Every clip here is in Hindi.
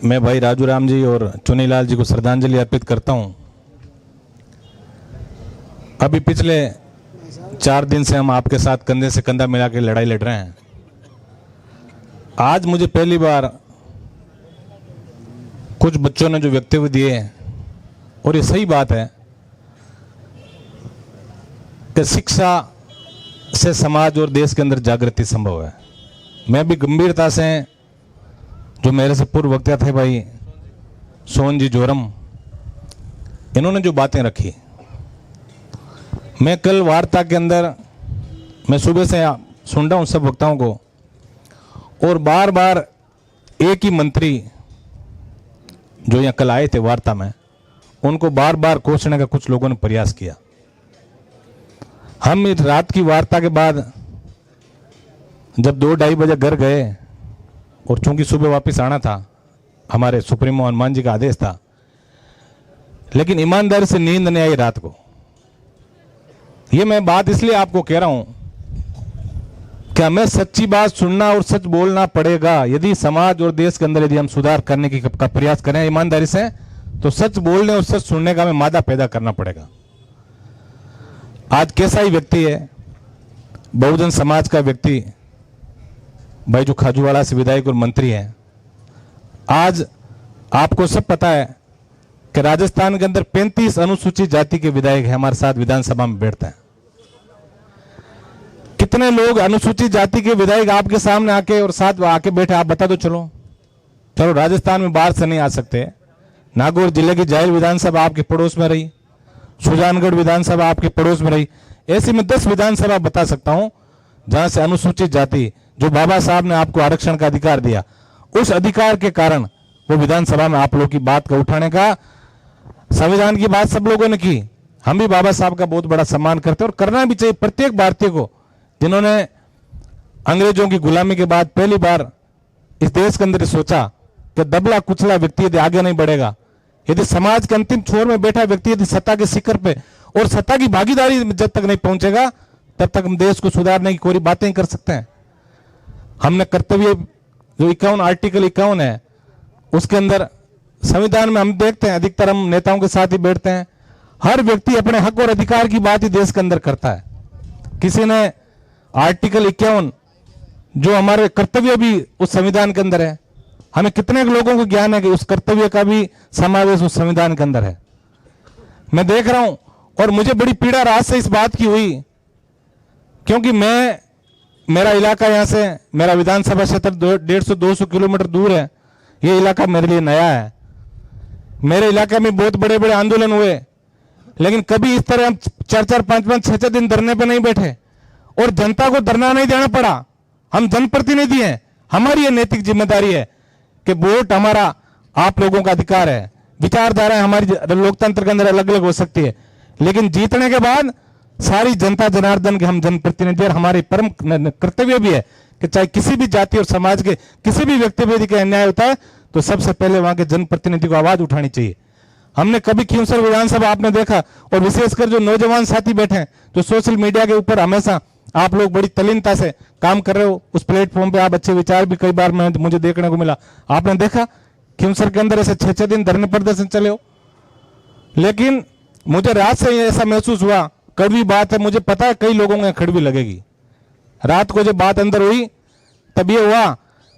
मैं भाई राजू राम जी और चुनीलाल जी को श्रद्धांजलि अर्पित करता हूं। अभी पिछले 4 दिन से हम आपके साथ कंधे से कंधा मिला के लड़ाई लड़ रहे हैं। आज मुझे पहली बार कुछ बच्चों ने जो वक्तव्य दिए और ये सही बात है कि शिक्षा से समाज और देश के अंदर जागृति संभव है। मैं भी गंभीरता से, जो मेरे से पूर्व वक्ता थे भाई सोहन जी जोरम, इन्होंने जो बातें रखी, मैं कल वार्ता के अंदर मैं सुबह से सुन रहा हूं सब वक्ताओं को, और बार बार एक ही मंत्री जो यहाँ कल आए थे वार्ता में, उनको बार बार कोसने का कुछ लोगों ने प्रयास किया। हम इस रात की वार्ता के बाद जब 2-2:30 बजे घर गए, और चूंकि सुबह वापस आना था, हमारे सुप्रीमो हनुमान जी का आदेश था, लेकिन ईमानदारी से नींद नहीं आई रात को। ये मैं बात इसलिए आपको कह रहा हूं कि हमें सच्ची बात सुनना और सच बोलना पड़ेगा। यदि समाज और देश के अंदर यदि हम सुधार करने का प्रयास करें ईमानदारी से, तो सच बोलने और सच सुनने का हमें मादा पैदा करना पड़ेगा। आज कैसा ही व्यक्ति है, बहुजन समाज का व्यक्ति भाई जो खाजूवाड़ा से विधायक और मंत्री हैं, आज आपको सब पता है कि राजस्थान के अंदर 35 अनुसूचित जाति के विधायक हैं, हमारे साथ विधानसभा में बैठते हैं। कितने लोग अनुसूचित जाति के विधायक आपके सामने आके और साथ आके बैठे, आप बता दो। चलो राजस्थान में बाहर से नहीं आ सकते। नागौर जिले की जायल विधानसभा आपके पड़ोस में रही, सुजानगढ़ विधानसभा आपके पड़ोस में रही, ऐसे में 10 विधानसभा बता सकता हूं जहां से अनुसूचित जाति, जो बाबा साहब ने आपको आरक्षण का अधिकार दिया, उस अधिकार के कारण वो विधानसभा में आप लोगों की बात का उठाने का, संविधान की बात सब लोगों ने की। हम भी बाबा साहब का बहुत बड़ा सम्मान करते हैं और करना भी चाहिए प्रत्येक भारतीय को, जिन्होंने अंग्रेजों की गुलामी के बाद पहली बार इस देश के अंदर सोचा कि दबला कुचला व्यक्ति यदि आगे नहीं बढ़ेगा, यदि समाज के अंतिम छोर में बैठा व्यक्ति यदि सत्ता के शिखर पे और सत्ता की भागीदारी जब तक नहीं पहुंचेगा, तब तक हम देश को सुधारने की कोई बातें कर सकते हैं। हमने कर्तव्य जो 51 आर्टिकल 51 है, उसके अंदर संविधान में हम देखते हैं अधिकतर हम नेताओं के साथ ही बैठते हैं, हर व्यक्ति अपने हक और अधिकार की बात ही देश के अंदर करता है। किसी ने आर्टिकल 51 जो हमारे कर्तव्य भी उस संविधान के अंदर है, हमें कितने लोगों को ज्ञान है कि उस कर्तव्य का भी समावेश उस संविधान के अंदर है। मैं देख रहा हूं और मुझे बड़ी पीड़ा रात से इस बात की हुई, क्योंकि मेरा इलाका यहां से, मेरा विधानसभा क्षेत्र 150-200 किलोमीटर दूर है। ये इलाका मेरे लिए नया है। मेरे इलाके में बहुत बड़े बड़े आंदोलन हुए, लेकिन कभी इस तरह हम 4-4, 5-5, 6-6 दिन धरने पे नहीं बैठे और जनता को धरना नहीं देना पड़ा। हम जनप्रतिनिधि हैं, हमारी ये नैतिक जिम्मेदारी है कि वोट हमारा, आप लोगों का अधिकार है। विचारधाराएं हमारी लोकतंत्र के अंदर अलग अलग हो सकती है, लेकिन जीतने के बाद सारी जनता जनार्दन के हम जनप्रतिनिधि, और हमारे परम कर्तव्य भी है कि चाहे किसी भी जाति और समाज के किसी भी व्यक्ति पर यदि अन्याय होता है, तो सबसे पहले वहां के जनप्रतिनिधि को आवाज उठानी चाहिए। हमने कभी खींवसर विधानसभा आपने देखा, और विशेषकर जो नौजवान साथी बैठे हैं, जो सोशल मीडिया के ऊपर हमेशा आप लोग बड़ी तल्लीनता से काम कर रहे हो, उस प्लेटफॉर्म पे आप अच्छे विचार भी कई बार मुझे देखने को मिला। आपने देखा खींवसर के अंदर ऐसे 6-6 दिन धरने प्रदर्शन चले हो, लेकिन मुझे रात से ऐसा महसूस हुआ, कड़वी बात है, मुझे पता है कई लोगों को कड़वी लगेगी। रात को जब बात अंदर हुई तब ये हुआ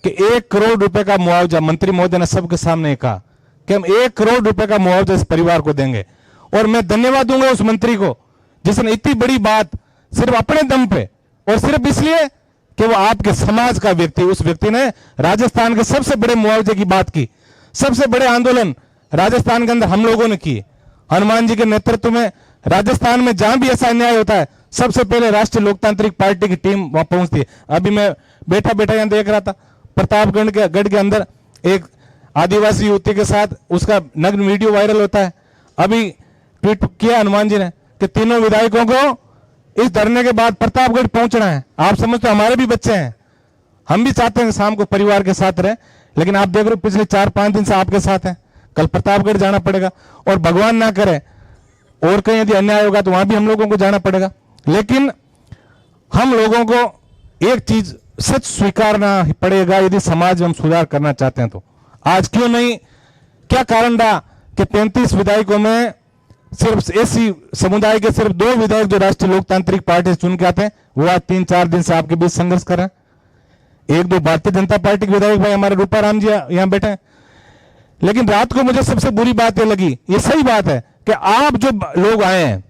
कि 1 करोड़ रुपए का मुआवजा मंत्री महोदय ने सबके सामने कहा कि हम 1 करोड़ रुपए का मुआवजा इस परिवार को देंगे। और मैं धन्यवाद दूंगा उस मंत्री को जिसने इतनी बड़ी बात सिर्फ अपने दम पे और सिर्फ इसलिए कि वो आपके समाज का व्यक्ति, उस व्यक्ति ने राजस्थान के सबसे बड़े मुआवजे की बात की। सबसे बड़े आंदोलन राजस्थान के अंदर हम लोगों ने किए, हनुमान जी के नेतृत्व में। राजस्थान में जहां भी ऐसा अन्याय होता है, सबसे पहले राष्ट्रीय लोकतांत्रिक पार्टी की टीम वहां पहुंचती है। अभी मैं बैठा बैठा यहां देख रहा था, प्रतापगढ़ के गढ़ के अंदर एक आदिवासी युवती के साथ उसका नग्न वीडियो वायरल होता है। अभी ट्वीट किया हनुमान जी ने कि तीनों विधायकों को इस धरने के बाद प्रतापगढ़ पहुंचना है। आप समझते हमारे भी बच्चे हैं, हम भी चाहते हैं शाम को परिवार के साथ रहे, लेकिन आप देख रहे हो पिछले 4-5 दिन से आपके साथ हैं, कल प्रतापगढ़ जाना पड़ेगा, और भगवान ना करे और कहीं यदि अन्याय होगा तो वहां भी हम लोगों को जाना पड़ेगा। लेकिन हम लोगों को एक चीज सच स्वीकारना पड़ेगा, यदि समाज में हम सुधार करना चाहते हैं तो आज क्यों नहीं, क्या कारण रहा कि 35 विधायकों में सिर्फ एसी समुदाय के सिर्फ 2 विधायक जो राष्ट्रीय लोकतांत्रिक पार्टी से चुन के आते हैं वो आज 3-4 दिन से आपके बीच संघर्ष कर रहे हैं। 1-2 भारतीय जनता पार्टी के विधायक भाई हमारे रूपाराम जी यहां बैठे हैं। लेकिन रात को मुझे सबसे बुरी बात यह लगी, ये सही बात है कि आप जो लोग आए हैं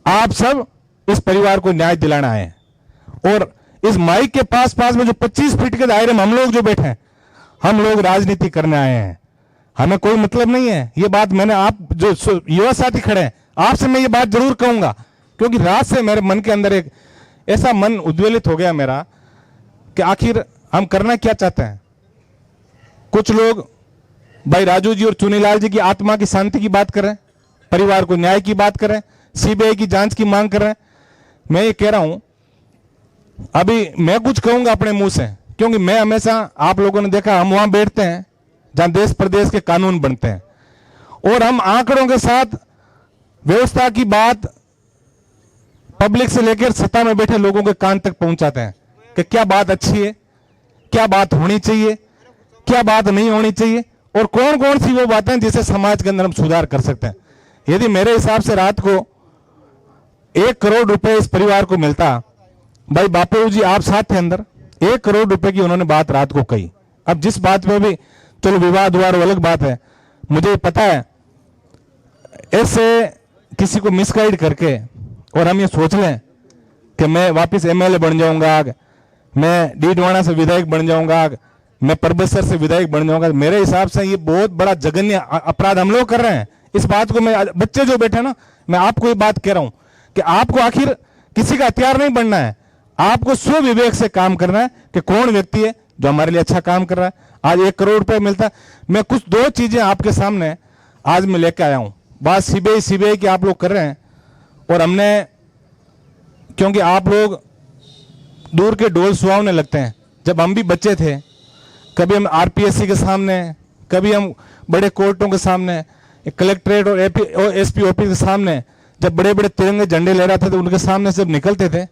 आप सब इस परिवार को न्याय दिलाना आए हैं और इस माइक के पास में जो 25 फीट के दायरे में हम लोग जो बैठे हैं हम लोग राजनीति करने आए हैं, हमें कोई मतलब नहीं है। ये बात मैंने आप जो युवा साथी खड़े हैं आपसे मैं ये बात जरूर कहूंगा, क्योंकि रात से मेरे मन के अंदर एक ऐसा मन उद्वेलित हो गया मेरा कि आखिर हम करना क्या चाहते हैं। कुछ लोग भाई राजू जी और चुनीलाल जी की आत्मा की शांति की बात कर रहे हैं, परिवार को न्याय की बात कर रहे हैं, सीबीआई की जांच की मांग कर रहे हैं। मैं ये कह रहा हूं, अभी मैं कुछ कहूंगा अपने मुंह से, क्योंकि मैं हमेशा, आप लोगों ने देखा, हम वहां बैठते हैं जहां देश प्रदेश के कानून बनते हैं और हम आंकड़ों के साथ व्यवस्था की बात पब्लिक से लेकर सत्ता में बैठे लोगों के कान तक पहुंचाते हैं कि क्या बात अच्छी है, क्या बात होनी चाहिए, क्या बात नहीं होनी चाहिए और कौन कौन सी वो बातें जिसे समाज के अंदर हम सुधार कर सकते हैं। यदि मेरे हिसाब से रात को 1 करोड़ रुपए इस परिवार को मिलता, भाई बापू जी आप साथ थे अंदर, 1 करोड़ रुपए की उन्होंने बात रात को कही। अब जिस बात में भी चलो विवाद हुआ वो अलग बात है, मुझे पता है ऐसे किसी को मिसगाइड करके और हम ये सोच लें कि मैं वापस एमएलए बन जाऊंगा, मैं डीडवाना से विधायक बन जाऊंगा, मैं परबतसर से विधायक बन जाऊंगा, मेरे हिसाब से ये बहुत बड़ा जघन्य अपराध हम लोग कर रहे हैं। इस बात को मैं, बच्चे जो बैठे ना, मैं आपको ये बात कह रहा हूं कि आपको आखिर किसी का हथियार नहीं बनना है, आपको स्व विवेक से काम करना है कि कौन व्यक्ति है जो हमारे लिए अच्छा काम कर रहा है। आज 1 करोड़ रुपए मिलता है। मैं कुछ 2 चीजें आपके सामने आज मैं लेके आया हूं। बात सीबीआई की आप लोग कर रहे हैं और हमने, क्योंकि आप लोग दूर के ढोल सुहावने लगते हैं। जब हम भी बच्चे थे, कभी हम आरपीएससी के सामने, कभी हम बड़े कोर्टों के सामने, कलेक्ट्रेट और एसपी ऑफिस के सामने जब बड़े बड़े तिरंगे झंडे ले रहे थे तो उनके सामने से जब निकलते थे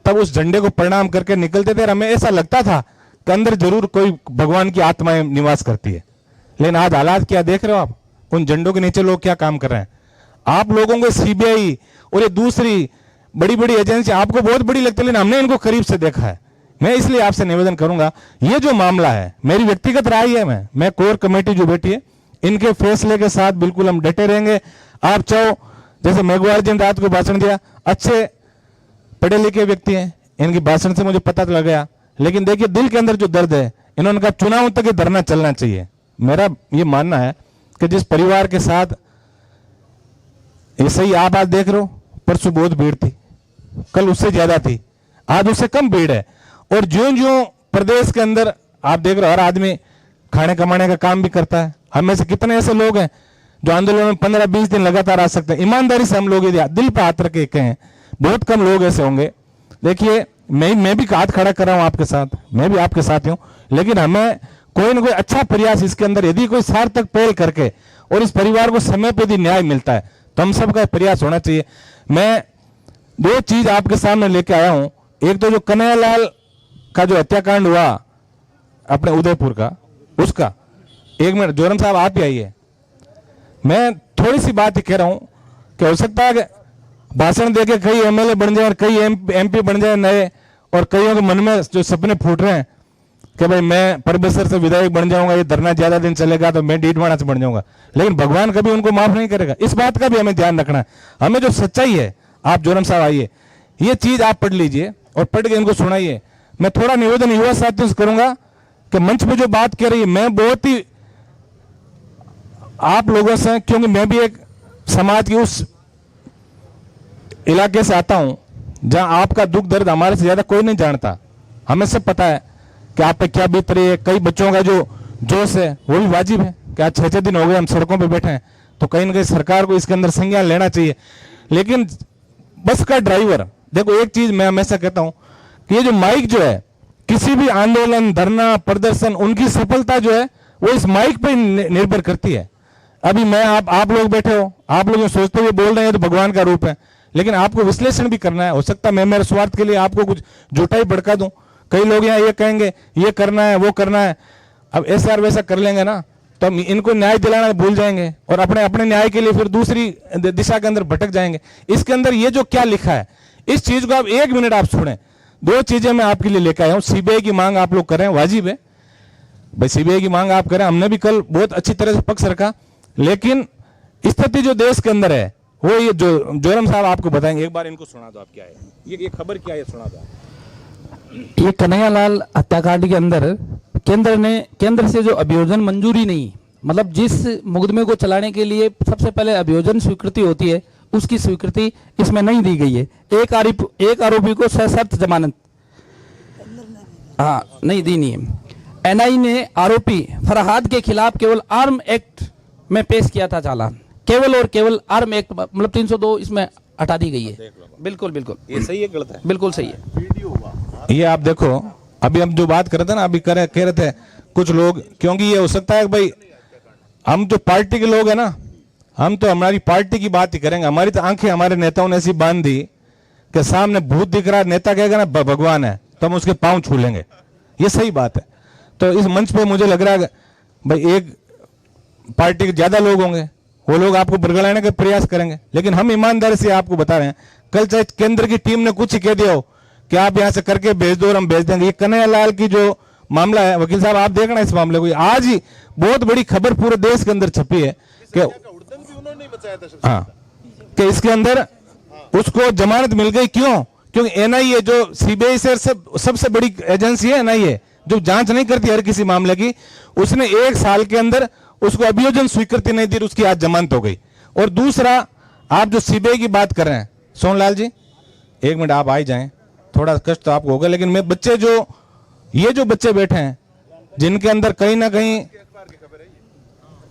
तब उस झंडे को प्रणाम करके निकलते थे और हमें ऐसा लगता था कि अंदर जरूर कोई भगवान की आत्माएं निवास करती है। लेकिन आज हालात क्या देख रहे हो आप, उन झंडों के नीचे लोग क्या काम कर रहे हैं। आप लोगों को सीबीआई और ये दूसरी बड़ी बड़ी एजेंसी आपको बहुत बड़ी लगती है, लेकिन हमने इनको करीब से देखा है। मैं इसलिए आपसे निवेदन करूंगा, ये जो मामला है, मेरी व्यक्तिगत राय है, मैं कोर कमेटी जो बैठी है इनके फैसले के साथ बिल्कुल हम डटे रहेंगे। आप चाहो, जैसे मेघवाल जी ने रात को भाषण दिया, अच्छे पढ़े लिखे व्यक्ति हैं, इनकी भाषण से मुझे पता लग गया, लेकिन देखिए दिल के अंदर जो दर्द है, इन्होंने कहा चुनाव तक ये धरना चलना चाहिए। मेरा ये मानना है कि जिस परिवार के साथ, ये सही आप आज देख रहे हो, परसों बहुत भीड़ थी, कल उससे ज्यादा थी, आज उससे कम भीड़ है। और ज्यों ज्यों प्रदेश के अंदर आप देख रहे हो, हर आदमी खाने कमाने का काम भी करता है। हम में से कितने ऐसे लोग हैं जो आंदोलन में 15-20 दिन लगातार आ सकते हैं। ईमानदारी से हम लोग दिल पे हाथ रख के कहें, बहुत कम लोग ऐसे होंगे। देखिए मैं भी हाथ खड़ा कर रहा हूं आपके साथ, मैं भी आपके साथ हूं, लेकिन हमें कोई ना कोई अच्छा प्रयास इसके अंदर, यदि कोई सार्थक पहल करके और इस परिवार को समय पर यदि न्याय मिलता है तो हम सबका प्रयास होना चाहिए। मैं 2 चीज आपके सामने लेके आया हूं। एक तो जो कन्हैयालाल का जो हत्याकांड हुआ अपने उदयपुर का, उसका 1 मिनट जोरन साहब आप ही आइए। मैं थोड़ी सी बात ही कह रहा हूं कि हो सकता है कि भाषण देके कई एमएलए बन जाए और कई एमपी बन जाए नए, और कईयों के मन में जो सपने फूट रहे हैं कि भाई मैं परबतसर से विधायक बन जाऊंगा, ये धरना ज्यादा दिन चलेगा तो मैं डीडवाना से बन जाऊंगा, लेकिन भगवान कभी उनको माफ नहीं करेगा। इस बात का भी हमें ध्यान रखना है। हमें जो सच्चाई है, आप जोरन साहब आइए, ये चीज आप पढ़ लीजिए और पढ़ के इनको सुनाइए। मैं थोड़ा निवेदन युवा साथियों से करूंगा कि मंच पे जो बात कह रही है, मैं बहुत ही आप लोगों से, क्योंकि मैं भी एक समाज के उस इलाके से आता हूं जहां आपका दुख दर्द हमारे से ज्यादा कोई नहीं जानता। हमें सब पता है कि आप पे क्या बीत रही है। कई बच्चों का जो जोश है वो भी वाजिब है कि आज 6-6 दिन हो गए हम सड़कों पे बैठे हैं, तो कहीं ना कहीं सरकार को इसके अंदर संज्ञान लेना चाहिए। लेकिन बस का ड्राइवर, देखो एक चीज मैं हमेशा कहता हूं कि ये जो माइक जो है, किसी भी आंदोलन, धरना, प्रदर्शन, उनकी सफलता जो है वो इस माइक पे निर्भर करती है। अभी मैं आप लोग बैठे हो, आप लोग सोचते हुए बोल रहे हैं तो भगवान का रूप है, लेकिन आपको विश्लेषण भी करना है। हो सकता है मैं मेरे स्वार्थ के लिए आपको कुछ झूठा ही भड़का दूं। कई लोग यहाँ ये कहेंगे ये करना है वो करना है। अब ऐसा और वैसा कर लेंगे ना तो हम इनको न्याय दिलाना भूल जाएंगे और अपने अपने न्याय के लिए फिर दूसरी दिशा के अंदर भटक जाएंगे। इसके अंदर ये जो क्या लिखा है, इस चीज को आप 1 मिनट आप सुने। 2 चीजें मैं आपके लिए लेकर आया हूं। सीबीआई की मांग आप लोग करें, वाजिब है भाई, सीबीआई की मांग आप करें। हमने भी कल बहुत अच्छी तरह से पक्ष रखा, लेकिन स्थिति जो देश के अंदर है वो ये जो जोरम साहब आपको बताएंगे। एक बार इनको सुना दो, आप क्या है ये खबर क्या है, सुना दो। ये कन्हैयालाल हत्याकांड के अंदर केंद्र से जो अभियोजन मंजूरी नहीं, मतलब जिस मुकदमे को चलाने के लिए सबसे पहले अभियोजन स्वीकृति होती है, उसकी स्वीकृति इसमें नहीं दी गई है। एक आरोपी को सशर्त जमानत नहीं दी नहीं है। एनआई ने आरोपी फरहाद के खिलाफ केवल आर्म एक्ट में पेश किया था चालान, केवल और केवल आर्म एक्ट, मतलब 302 इसमें हटा दी गई है। बिल्कुल बिल्कुल ये सही है गलत है? बिल्कुल सही है। ये आप देखो, अभी हम जो बात कर रहे थे ना, अभी कह रहे थे कुछ लोग, क्योंकि ये हो सकता है भाई हम जो पार्टी के लोग हैं ना, हम तो हमारी पार्टी की बात ही करेंगे। हमारी तो आंखें हमारे नेताओं ने ऐसी बांध दी कि सामने भूत दिख रहा है, नेता कहेगा ना भगवान है, तो हम उसके पांव छू लेंगे। ये सही बात है। तो इस मंच पे मुझे लग रहा है भाई एक पार्टी के ज्यादा लोग होंगे, वो लोग आपको बरगलाने का प्रयास करेंगे, लेकिन हम ईमानदारी से आपको बता रहे हैं, कल चाहे केंद्र की टीम ने कुछ ही कह दिया हो कि आप यहां से करके भेज दो और हम भेज देंगे। ये कन्हैयालाल की जो मामला है, वकील साहब आप देखना इस मामले को, आज ही बहुत बड़ी खबर पूरे देश के अंदर छपी है कि हाँ, कि इसके अंदर उसको जमानत मिल गई। क्यों? क्योंकि एनआईए जो सीबीआई से सबसे बड़ी एजेंसी है, एनआईए जो जांच नहीं करती हर किसी मामले की, उसने 1 साल के अंदर उसको अभियोजन स्वीकृति नहीं दी, उसकी आज जमानत हो गई। और दूसरा, आप जो सीबीआई की बात कर रहे हैं, सोनलाल जी 1 मिनट आप आ ही जाएं, थोड़ा कष्ट तो आपको होगा, लेकिन मैं बच्चे ये जो बच्चे बैठे हैं, जिनके अंदर कहीं ना कहीं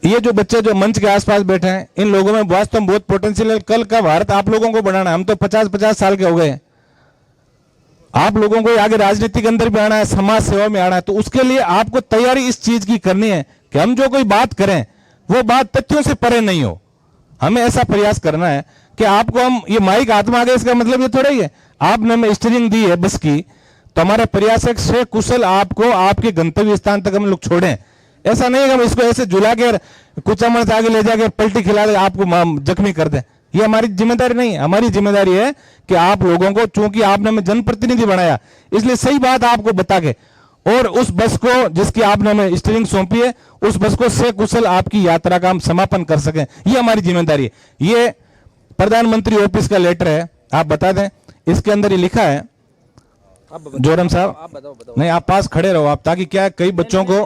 ये जो बच्चे जो मंच के आसपास बैठे हैं, इन लोगों में वास्तव में बहुत पोटेंशियल है। कल का भारत आप लोगों को बनाना है। हम तो 50-50 साल के हो गए, आप लोगों को आगे राजनीति के अंदर भी आना है, समाज सेवा में आना है। तो उसके लिए आपको तैयारी इस चीज की करनी है कि हम जो कोई बात करें वो बात तथ्यों से परे नहीं हो। हमें ऐसा प्रयास करना है कि आपको हम ये माइक हाथ में आ गए, इसका मतलब ये थोड़ा ही है आपने हमें स्टीयरिंग दी है बस की, तो हमारा प्रयास है से कुशल आपको आपके गंतव्य स्थान तक हम लोग छोड़ें। ऐसा नहीं है कि हम इसको ऐसे झुला के कुछ अमृत आगे ले जाके पलटी खिला के आपको जख्मी कर दें। ये हमारी जिम्मेदारी नहीं है। हमारी जिम्मेदारी है कि आप लोगों को, चूंकि आपने हमें जनप्रतिनिधि बनाया, इसलिए सही बात आपको बता के, और उस बस को जिसकी आपने हमें स्टीयरिंग सौंपी है, उस बस को से कुशल आपकी यात्रा का हम समापन कर सकें, ये हमारी जिम्मेदारी है। ये प्रधानमंत्री ऑफिस का लेटर है, आप बता दें, इसके अंदर ये लिखा है। जोरम साहब नहीं, आप पास खड़े रहो आप, ताकि क्या कई बच्चों को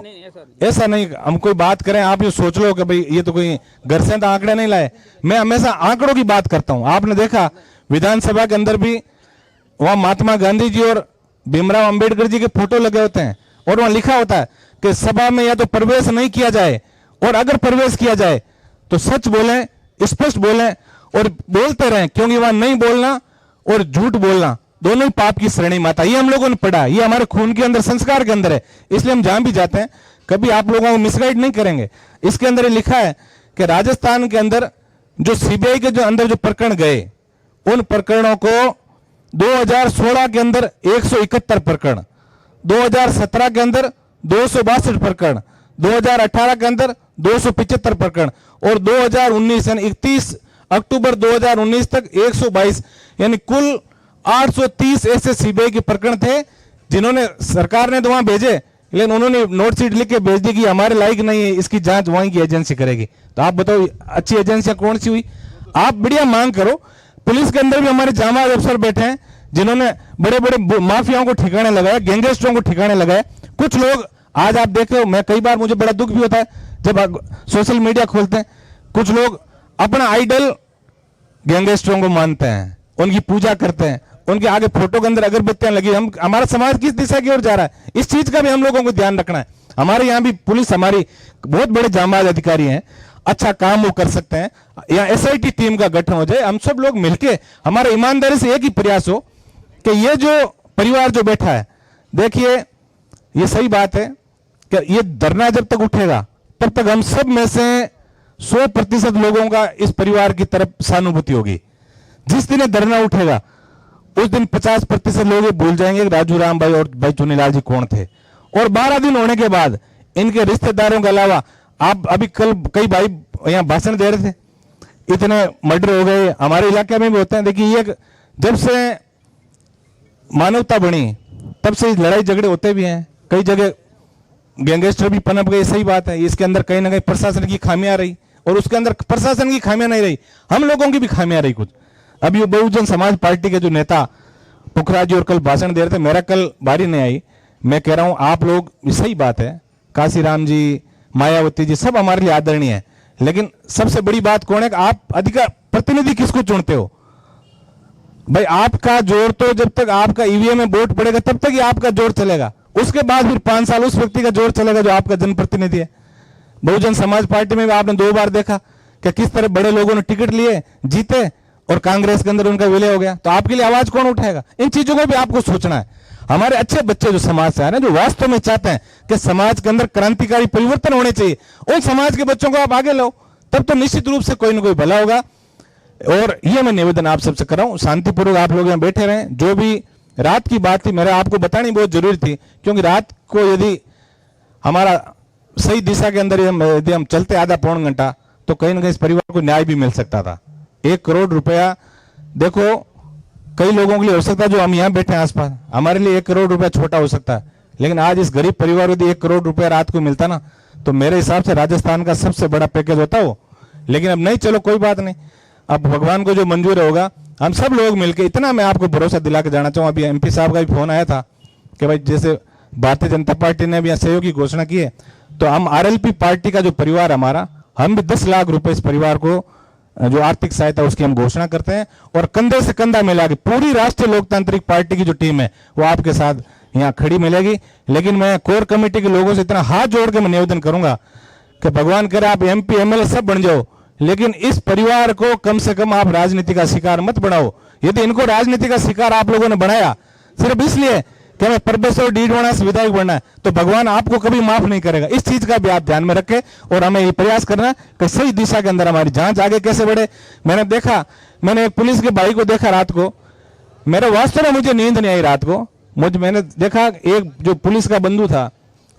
ऐसा नहीं, हम कोई बात करें आप ये सोच लो कि भाई ये तो कोई घर से तो आंकड़े नहीं लाए। मैं हमेशा आंकड़ों की बात करता हूं। आपने देखा विधानसभा के अंदर भी वहां महात्मा गांधी जी और भीमराव अंबेडकर जी के फोटो लगे होते हैं, और वहां लिखा होता है कि सभा में या तो प्रवेश नहीं किया जाए, और अगर प्रवेश किया जाए तो सच बोलें, स्पष्ट बोलें और बोलते रहें, क्योंकि वहां नहीं बोलना और झूठ बोलना दोनों ही पाप की श्रेणी में आता है। ये हम लोगों ने पढ़ा, ये हमारे खून के अंदर, संस्कार के अंदर है। इसलिए हम जहां भी जाते हैं कभी आप लोगों को मिसगाइड नहीं करेंगे। इसके अंदर ये लिखा है कि राजस्थान के अंदर जो सीबीआई के जो अंदर जो प्रकरण गए, उन प्रकरणों को 2016 के अंदर 171 प्रकरण, 2017 के अंदर 262 प्रकरण, 2018 के अंदर 275 प्रकरण, और 2019 यानी 31 अक्टूबर 2019 तक 122, यानी कुल 830 ऐसे सीबीआई के प्रकरण थे जिन्होंने सरकार ने तो वहां भेजे, लेकिन उन्होंने नोट शीट लिख के भेज दी कि हमारे लायक नहीं है, इसकी जांच वहीं की एजेंसी करेगी। तो आप बताओ अच्छी एजेंसियां कौन सी हुई? आप बढ़िया मांग करो। पुलिस के अंदर भी हमारे जामाज अफसर बैठे हैं जिन्होंने बड़े बड़े माफियाओं को ठिकाने लगाया, गैंगस्टरों को ठिकाने लगाए। कुछ लोग आज आप देखे, मैं कई बार मुझे बड़ा दुख भी होता है जब आप सोशल मीडिया खोलते हैं, कुछ लोग अपना आइडल गैंगस्टरों को मानते हैं, उनकी पूजा करते हैं, उनके आगे फोटो के अंदर अगरबत्तियां लगी। हमारा समाज किस दिशा की ओर जा रहा है, इस चीज का भी हम लोगों को ध्यान रखना है। हमारे यहाँ भी पुलिस, हमारी बहुत बड़े जांबाज अधिकारी हैं, अच्छा काम वो कर सकते हैं। या एसआईटी टीम का गठन हो जाए, हम सब लोग मिलके, हमारा ईमानदारी से एक ही प्रयास हो कि ये जो परिवार जो बैठा है, देखिए ये सही बात है कि ये धरना जब तक उठेगा तब तक हम सब में से 100% लोगों का इस परिवार की तरफ सहानुभूति होगी। जिस दिन धरना उठेगा उस दिन 50% लोग ये भूल जाएंगे कि राजू राम भाई और भाई चुनीलाल जी कौन थे, और 12 दिन होने के बाद इनके रिश्तेदारों के अलावा, आप अभी कल कई भाई यहाँ भाषण दे रहे थे, इतने मर्डर हो गए, हमारे इलाके में भी होते हैं। देखिए ये जब से मानवता बनी तब से लड़ाई झगड़े होते भी हैं, कई जगह गैंगस्टर भी पनप गए, सही बात है। इसके अंदर कहीं ना कहीं प्रशासन की खामियां रही, और उसके अंदर प्रशासन की खामियां नहीं रही, हम लोगों की भी खामियां रही कुछ। अभी बहुजन समाज पार्टी के जो नेता पुखराज जी और कल भाषण दे रहे थे, मेरा कल बारी नहीं आई। मैं कह रहा हूं आप लोग, सही बात है, काशीराम जी, मायावती जी सब हमारे लिए आदरणीय है, लेकिन सबसे बड़ी बात कौन है कि आप अधिकार प्रतिनिधि किसको चुनते हो। भाई आपका जोर तो जब तक आपका ईवीएम में वोट पड़ेगा तब तक ही आपका जोर चलेगा, उसके बाद फिर 5 साल उस व्यक्ति का जोर चलेगा जो आपका जनप्रतिनिधि है। बहुजन समाज पार्टी में भी आपने 2 बार देखा कि किस तरह बड़े लोगों ने टिकट लिए, जीते, और कांग्रेस के अंदर उनका विलय हो गया। तो आपके लिए आवाज कौन उठाएगा? इन चीजों को भी आपको सोचना है। हमारे अच्छे बच्चे जो समाज से आ रहे हैं, जो वास्तव में चाहते हैं कि समाज के अंदर क्रांतिकारी परिवर्तन होने चाहिए, उन समाज के बच्चों को आप आगे लो, तब तो निश्चित रूप से कोई ना कोई भला होगा। और ये मैं निवेदन आप सबसे कर रहा हूं, शांतिपूर्वक आप लोग यहाँ बैठे रहें। जो भी रात की बात थी, मेरा आपको बतानी बहुत जरूरी थी, क्योंकि रात को यदि हमारा सही दिशा के अंदर यदि हम चलते आधा पौन घंटा, तो कहीं ना कहीं इस परिवार को न्याय भी मिल सकता था। 1 करोड़ रुपया, देखो कई लोगों के लिए हो सकता है जो हम यहाँ बैठे हैं आसपास, हमारे लिए 1 करोड़ रुपया छोटा हो सकता है, लेकिन आज इस गरीब परिवार को यदि 1 करोड़ रुपया रात को मिलता ना, तो मेरे हिसाब से राजस्थान का सबसे बड़ा पैकेज होता वो। लेकिन अब नहीं, चलो कोई बात नहीं, अब भगवान को जो मंजूर होगा, हम सब लोग मिलकर, इतना मैं आपको भरोसा दिला के जाना चाहूँ। अभी एमपी साहब का भी फोन आया था कि भाई जैसे भारतीय जनता पार्टी ने भी सहयोग की घोषणा की है, तो हम आरएलपी पार्टी का जो परिवार हमारा, हम भी 10 लाख रुपए इस परिवार को जो आर्थिक सहायता उसकी हम घोषणा करते हैं, और कंधे से कंधा मिला के पूरी राष्ट्रीय लोकतांत्रिक पार्टी की जो टीम है वो आपके साथ यहाँ खड़ी मिलेगी। लेकिन मैं कोर कमेटी के लोगों से इतना हाथ जोड़ के मैं निवेदन करूंगा कि भगवान करे आप एमपी एमएलए सब बन जाओ, लेकिन इस परिवार को कम से कम आप राजनीति का शिकार मत बनाओ। यदि इनको राजनीति का शिकार आप लोगों ने बनाया सिर्फ इसलिए कि हमें प्रोफेसर डीडवाना से विधायक बनना है, तो भगवान आपको कभी माफ नहीं करेगा। इस चीज का भी आप ध्यान में रखें, और हमें ये प्रयास करना कि सही दिशा के अंदर हमारी जांच आगे कैसे बढ़े। मैंने देखा, मैंने एक पुलिस के भाई को देखा रात को, मेरा वास्तव में मुझे नींद नहीं आई रात को। मैंने देखा एक जो पुलिस का बंधु था,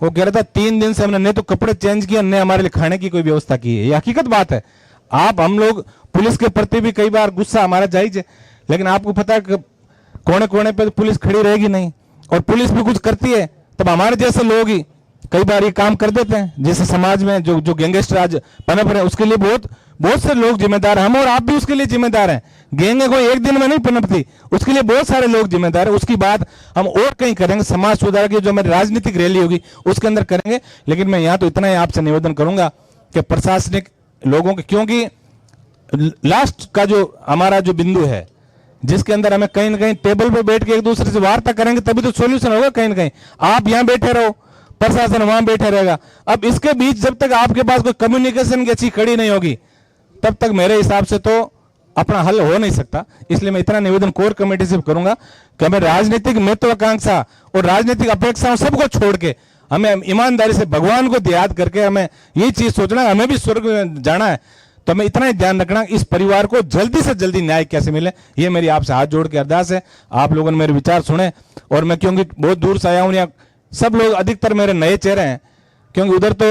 वो कह रहा था 3 दिन से हमने न तो कपड़े चेंज किए, न हमारे लिए खाने की कोई व्यवस्था की है। ये हकीकत बात है। हम लोग पुलिस के प्रति भी कई बार गुस्सा हमारा जायज है, लेकिन आपको पता है कि कोने कोने पे पुलिस खड़ी रहेगी नहीं, और पुलिस भी कुछ करती है तब हमारे जैसे लोग ही कई बार ये काम कर देते हैं। जैसे समाज में जो गैंगस्टर आज पनप रहे हैं, उसके लिए बहुत से लोग जिम्मेदार हैं, हम और आप भी उसके लिए जिम्मेदार हैं। गैंगे कोई एक दिन में नहीं पनपती, उसके लिए बहुत सारे लोग जिम्मेदार हैं। उसकी बात हम और कहीं करेंगे, समाज सुधार की जो हमारी राजनीतिक रैली होगी उसके अंदर करेंगे। लेकिन मैं यहाँ तो इतना ही आपसे निवेदन करूंगा कि प्रशासनिक लोगों के, क्योंकि लास्ट का जो हमारा जो बिंदु है, जिसके अंदर हमें कहीं ना कहीं टेबल पे बैठ के एक दूसरे से वार्ता करेंगे तभी तो सॉल्यूशन होगा। कहीं ना कहीं आप यहां बैठे रहो, प्रशासन वहां बैठे रहेगा। अब इसके बीच जब तक आपके पास कोई कम्युनिकेशन की अच्छी कड़ी नहीं होगी, तब तक मेरे हिसाब से तो अपना हल हो नहीं सकता। इसलिए मैं इतना निवेदन कोर कमेटी से करूंगा कि हमें राजनीतिक महत्वाकांक्षा और राजनीतिक अपेक्षाओं सबको छोड़ के हमें ईमानदारी से भगवान को याद करके हमें यही चीज सोचना है, हमें भी स्वर्ग में जाना है। तो हमें इतना ही ध्यान रखना, इस परिवार को जल्दी से जल्दी न्याय कैसे मिले, ये मेरी आपसे हाथ जोड़ के अरदास है। आप लोगों ने मेरे विचार सुने, और मैं क्योंकि बहुत दूर से आया हूं, यहाँ सब लोग अधिकतर मेरे नए चेहरे हैं, क्योंकि उधर तो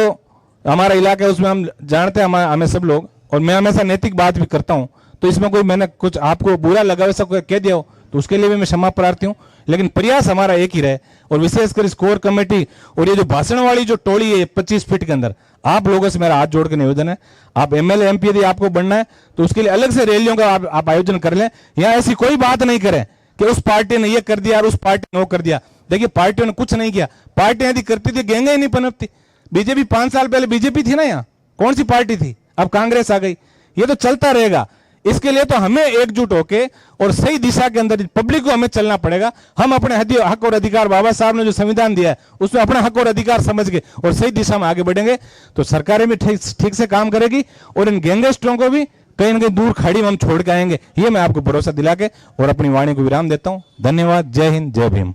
हमारा इलाका है, उसमें हम जानते हैं हमें सब लोग, और मैं हमेशा नैतिक बात भी करता हूं। तो इसमें कोई मैंने कुछ आपको बुरा लगा वैसा कोई कह दिया हो तो उसके लिए भी मैं क्षमा प्रार्थी हूं, लेकिन प्रयास हमारा एक ही रहे। और विशेषकर इस कोर कमेटी और ये जो भाषण वाली जो टोली है 25 फीट के अंदर, आप लोगों से मेरा हाथ जोड़ के निवेदन है, आप एमएलए एमपी यदि आपको बनना है तो उसके लिए अलग से रैलियों का आप आयोजन कर लें। यहाँ ऐसी कोई बात नहीं करें कि उस पार्टी ने ये कर दिया और उस पार्टी ने वो कर दिया। देखिए पार्टियों ने कुछ नहीं किया, पार्टियां यदि करती थी गैंगे ही नहीं पनपती। बीजेपी 5 साल पहले बीजेपी थी ना, यहाँ कौन सी पार्टी थी, अब कांग्रेस आ गई। ये तो चलता रहेगा। इसके लिए तो हमें एकजुट होके और सही दिशा के अंदर पब्लिक को हमें चलना पड़ेगा। हम अपने हक और अधिकार, बाबा साहब ने जो संविधान दिया है उसमें अपना हक और अधिकार समझ के और सही दिशा में आगे बढ़ेंगे तो सरकारें भी ठीक से काम करेगी, और इन गैंगस्टरों को भी कहीं ना कहीं दूर खाड़ी में हम छोड़ के आएंगे। ये मैं आपको भरोसा दिला के और अपनी वाणी को विराम देता हूं। धन्यवाद। जय हिंद, जय भीम।